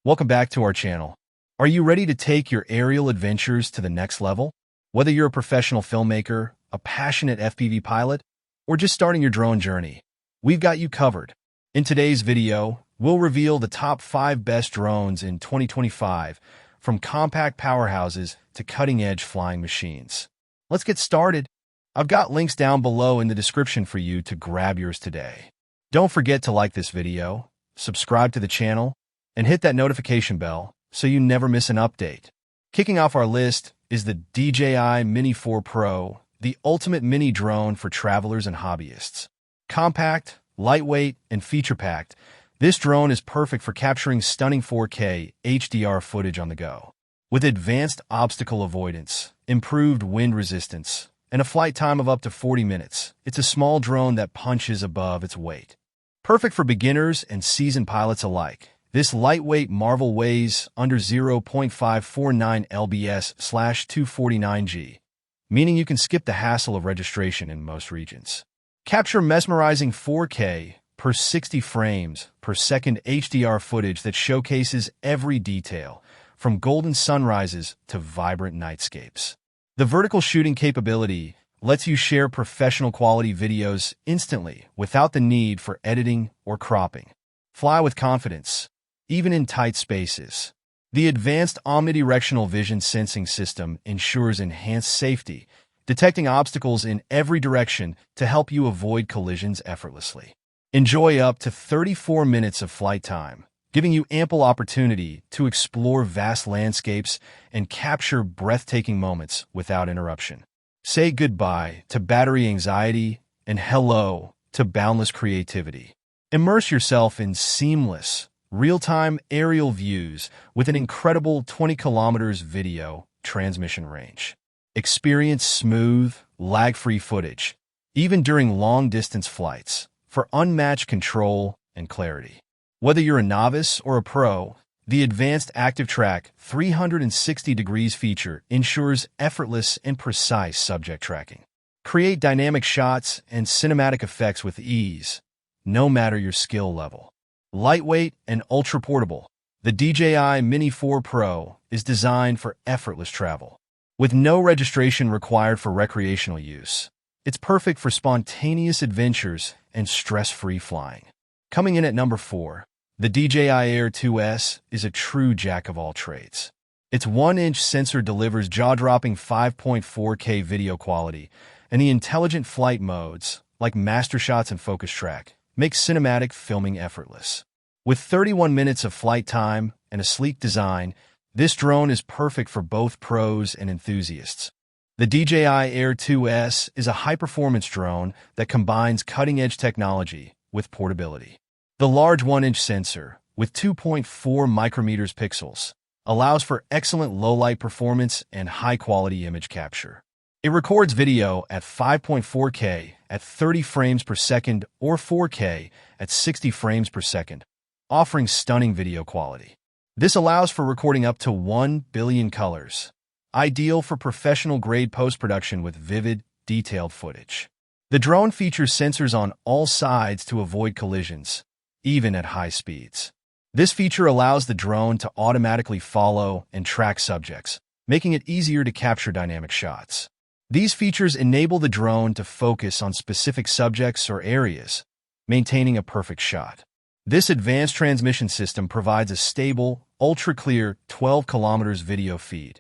Welcome back to our channel. Are you ready to take your aerial adventures to the next level? Whether you're a professional filmmaker, a passionate FPV pilot, or just starting your drone journey, we've got you covered. In today's video, we'll reveal the top 5 best drones in 2025, from compact powerhouses to cutting-edge flying machines. Let's get started. I've got links down below in the description for you to grab yours today. Don't forget to like this video, subscribe to the channel, and hit that notification bell so you never miss an update. Kicking off our list is the DJI Mini 4 Pro, the ultimate mini drone for travelers and hobbyists. Compact, lightweight, and feature-packed, this drone is perfect for capturing stunning 4K HDR footage on the go. With advanced obstacle avoidance, improved wind resistance, and a flight time of up to 40 minutes, it's a small drone that punches above its weight. Perfect for beginners and seasoned pilots alike. This lightweight marvel weighs under 0.549 lbs/249g, meaning you can skip the hassle of registration in most regions. Capture mesmerizing 4K per 60 frames per second HDR footage that showcases every detail, from golden sunrises to vibrant nightscapes. The vertical shooting capability lets you share professional quality videos instantly without the need for editing or cropping. Fly with confidence, even in tight spaces. The advanced omnidirectional vision sensing system ensures enhanced safety, detecting obstacles in every direction to help you avoid collisions effortlessly. Enjoy up to 34 minutes of flight time, giving you ample opportunity to explore vast landscapes and capture breathtaking moments without interruption. Say goodbye to battery anxiety and hello to boundless creativity. Immerse yourself in seamless, real-time aerial views with an incredible 20 kilometers video transmission range. Experience smooth, lag-free footage, even during long-distance flights, for unmatched control and clarity. Whether you're a novice or a pro, the advanced Active Track 360 degrees feature ensures effortless and precise subject tracking. Create dynamic shots and cinematic effects with ease, no matter your skill level. Lightweight and ultra-portable, the DJI Mini 4 Pro is designed for effortless travel. With no registration required for recreational use, it's perfect for spontaneous adventures and stress-free flying. Coming in at number 4, the DJI Air 2S is a true jack-of-all-trades. Its 1-inch sensor delivers jaw-dropping 5.4K video quality, and the intelligent flight modes, like Master Shots and Focus Track, make cinematic filming effortless. With 31 minutes of flight time and a sleek design, this drone is perfect for both pros and enthusiasts. The DJI Air 2S is a high-performance drone that combines cutting-edge technology with portability. The large 1-inch sensor, with 2.4 micrometers pixels, allows for excellent low-light performance and high-quality image capture. It records video at 5.4K at 30 frames per second or 4K at 60 frames per second, offering stunning video quality. This allows for recording up to 1 billion colors, ideal for professional-grade post-production with vivid, detailed footage. The drone features sensors on all sides to avoid collisions, even at high speeds. This feature allows the drone to automatically follow and track subjects, making it easier to capture dynamic shots. These features enable the drone to focus on specific subjects or areas, maintaining a perfect shot. This advanced transmission system provides a stable, ultra-clear 12 kilometers video feed,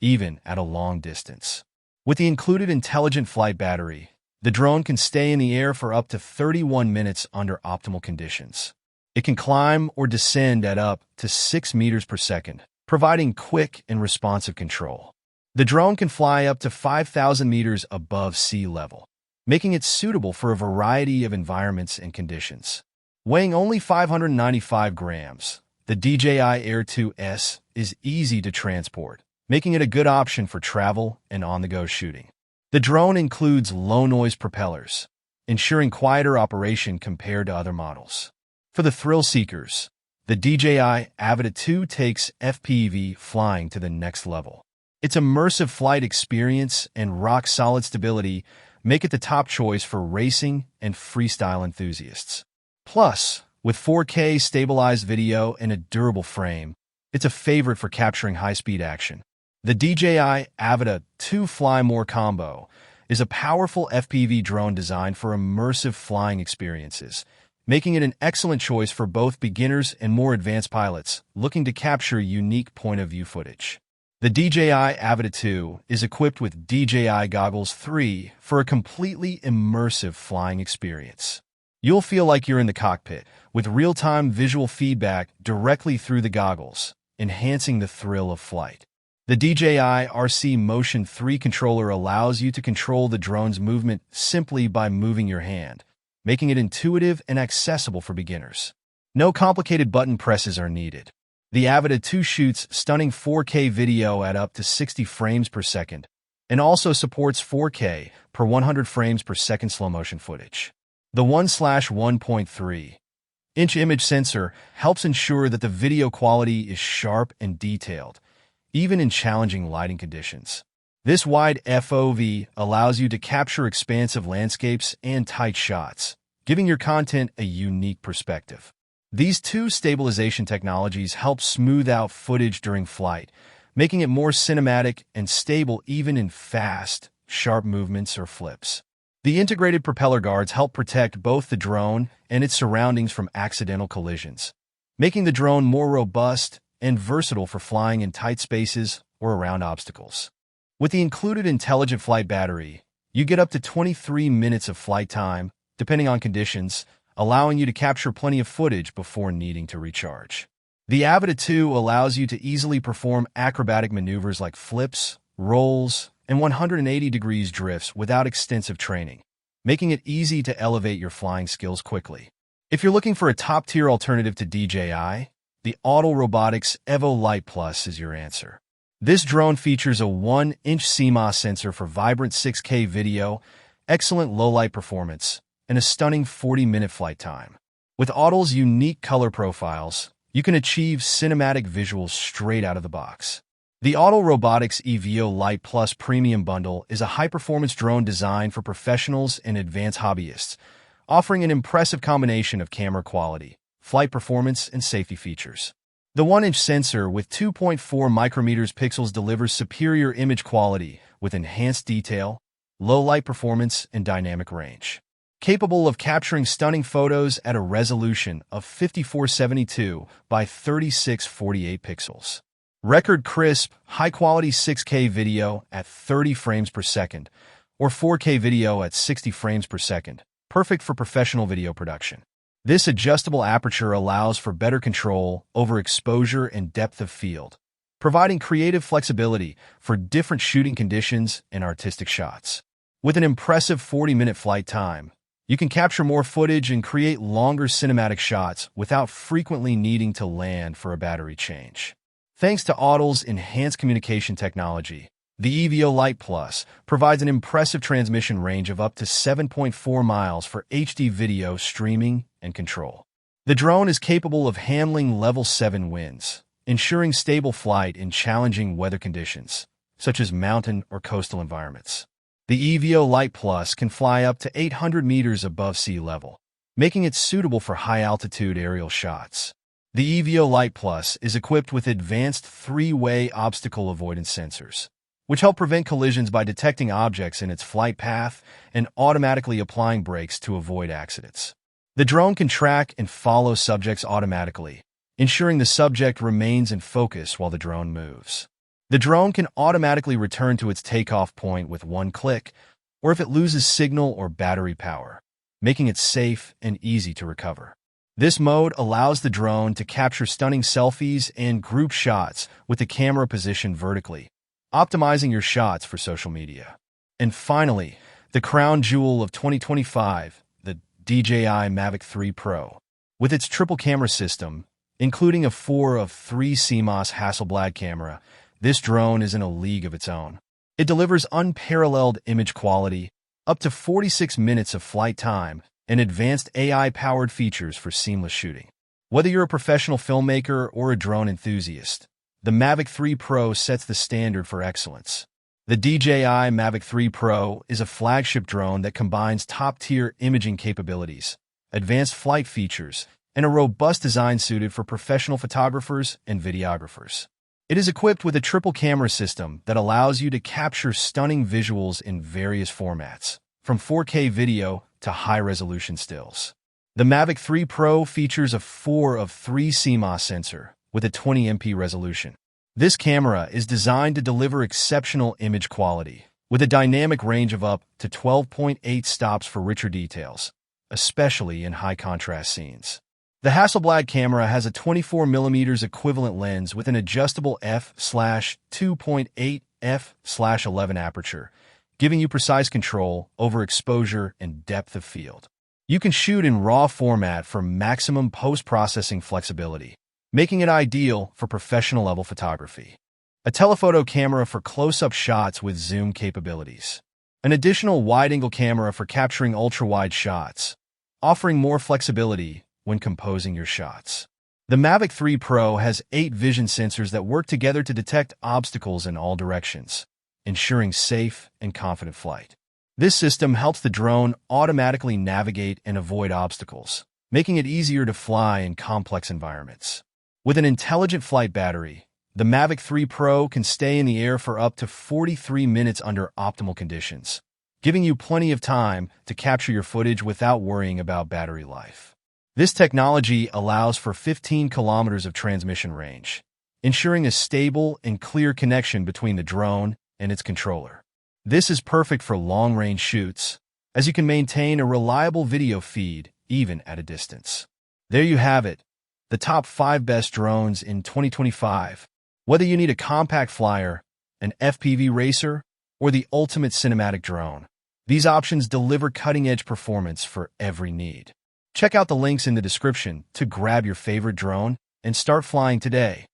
even at a long distance. With the included intelligent flight battery, the drone can stay in the air for up to 31 minutes under optimal conditions. It can climb or descend at up to 6 meters per second, providing quick and responsive control. The drone can fly up to 5,000 meters above sea level, making it suitable for a variety of environments and conditions. Weighing only 595 grams, the DJI Air 2S is easy to transport, making it a good option for travel and on-the-go shooting. The drone includes low-noise propellers, ensuring quieter operation compared to other models. For the thrill seekers, the DJI Avid 2 takes FPV flying to the next level. Its immersive flight experience and rock-solid stability make it the top choice for racing and freestyle enthusiasts. Plus, with 4K stabilized video and a durable frame, It's a favorite for capturing high-speed action. The DJI Avid 2 Fly More combo is a powerful FPV drone designed for immersive flying experiences, making it an excellent choice for both beginners and more advanced pilots looking to capture unique point-of-view footage. The DJI Avid 2 is equipped with DJI Goggles 3 for a completely immersive flying experience. You'll feel like you're in the cockpit, with real-time visual feedback directly through the goggles, enhancing the thrill of flight. The DJI RC Motion 3 controller allows you to control the drone's movement simply by moving your hand, making it intuitive and accessible for beginners. No complicated button presses are needed. The Avid 2 shoots stunning 4K video at up to 60 frames per second, and also supports 4K per 100 frames per second slow-motion footage. The 1/1.3-inch image sensor helps ensure that the video quality is sharp and detailed, even in challenging lighting conditions. This wide FOV allows you to capture expansive landscapes and tight shots, giving your content a unique perspective. These two stabilization technologies help smooth out footage during flight, making it more cinematic and stable even in fast, sharp movements or flips. The integrated propeller guards help protect both the drone and its surroundings from accidental collisions, making the drone more robust and versatile for flying in tight spaces or around obstacles. With the included intelligent flight battery, you get up to 23 minutes of flight time, depending on conditions, allowing you to capture plenty of footage before needing to recharge. The Avid 2 allows you to easily perform acrobatic maneuvers like flips, rolls, and 180 degrees drifts without extensive training, making it easy to elevate your flying skills quickly. If you're looking for a top-tier alternative to DJI, the Autel Evo Lite Plus is your answer. This drone features a 1-inch CMOS sensor for vibrant 6K video, excellent low-light performance, and a stunning 40-minute flight time. With Autel's unique color profiles, you can achieve cinematic visuals straight out of the box. The Autel Evo Lite Plus Premium Bundle is a high-performance drone designed for professionals and advanced hobbyists, offering an impressive combination of camera quality, flight performance, and safety features. The 1-inch sensor with 2.4 micrometers pixels delivers superior image quality with enhanced detail, low-light performance, and dynamic range. Capable of capturing stunning photos at a resolution of 5472 by 3648 pixels. Record crisp, high-quality 6K video at 30 frames per second, or 4K video at 60 frames per second, perfect for professional video production. This adjustable aperture allows for better control over exposure and depth of field, providing creative flexibility for different shooting conditions and artistic shots. With an impressive 40-minute flight time, you can capture more footage and create longer cinematic shots without frequently needing to land for a battery change. Thanks to Autel's enhanced communication technology, the Evo Lite Plus provides an impressive transmission range of up to 7.4 miles for HD video streaming and control. The drone is capable of handling level 7 winds, ensuring stable flight in challenging weather conditions, such as mountain or coastal environments. The Evo Lite Plus can fly up to 800 meters above sea level, making it suitable for high-altitude aerial shots. The Evo Lite Plus is equipped with advanced 3-way obstacle avoidance sensors, which help prevent collisions by detecting objects in its flight path and automatically applying brakes to avoid accidents. The drone can track and follow subjects automatically, ensuring the subject remains in focus while the drone moves. The drone can automatically return to its takeoff point with one click, or if it loses signal or battery power, making it safe and easy to recover. This mode allows the drone to capture stunning selfies and group shots with the camera positioned vertically, optimizing your shots for social media. And finally, the crown jewel of 2025, the DJI Mavic 3 Pro. With its triple camera system, including a 4:3 CMOS Hasselblad camera, this drone is in a league of its own. It delivers unparalleled image quality, up to 46 minutes of flight time, and advanced AI-powered features for seamless shooting. Whether you're a professional filmmaker or a drone enthusiast, the Mavic 3 Pro sets the standard for excellence. The DJI Mavic 3 Pro is a flagship drone that combines top-tier imaging capabilities, advanced flight features, and a robust design suited for professional photographers and videographers. It is equipped with a triple camera system that allows you to capture stunning visuals in various formats, from 4K video to high-resolution stills. The Mavic 3 Pro features a 4 of 3 CMOS sensor with a 20MP resolution. This camera is designed to deliver exceptional image quality, with a dynamic range of up to 12.8 stops for richer details, especially in high-contrast scenes. The Hasselblad camera has a 24mm equivalent lens with an adjustable f/2.8 f/11 aperture, giving you precise control over exposure and depth of field. You can shoot in RAW format for maximum post-processing flexibility, making it ideal for professional-level photography. A telephoto camera for close-up shots with zoom capabilities. An additional wide-angle camera for capturing ultra-wide shots, offering more flexibility when composing your shots. The Mavic 3 Pro has 8 vision sensors that work together to detect obstacles in all directions, ensuring safe and confident flight. This system helps the drone automatically navigate and avoid obstacles, making it easier to fly in complex environments. With an intelligent flight battery, the Mavic 3 Pro can stay in the air for up to 43 minutes under optimal conditions, giving you plenty of time to capture your footage without worrying about battery life. This technology allows for 15 kilometers of transmission range, ensuring a stable and clear connection between the drone and its controller. This is perfect for long-range shoots, as you can maintain a reliable video feed even at a distance. There you have it, the top 5 best drones in 2025. Whether you need a compact flyer, an FPV racer, or the ultimate cinematic drone, these options deliver cutting-edge performance for every need. Check out the links in the description to grab your favorite drone and start flying today.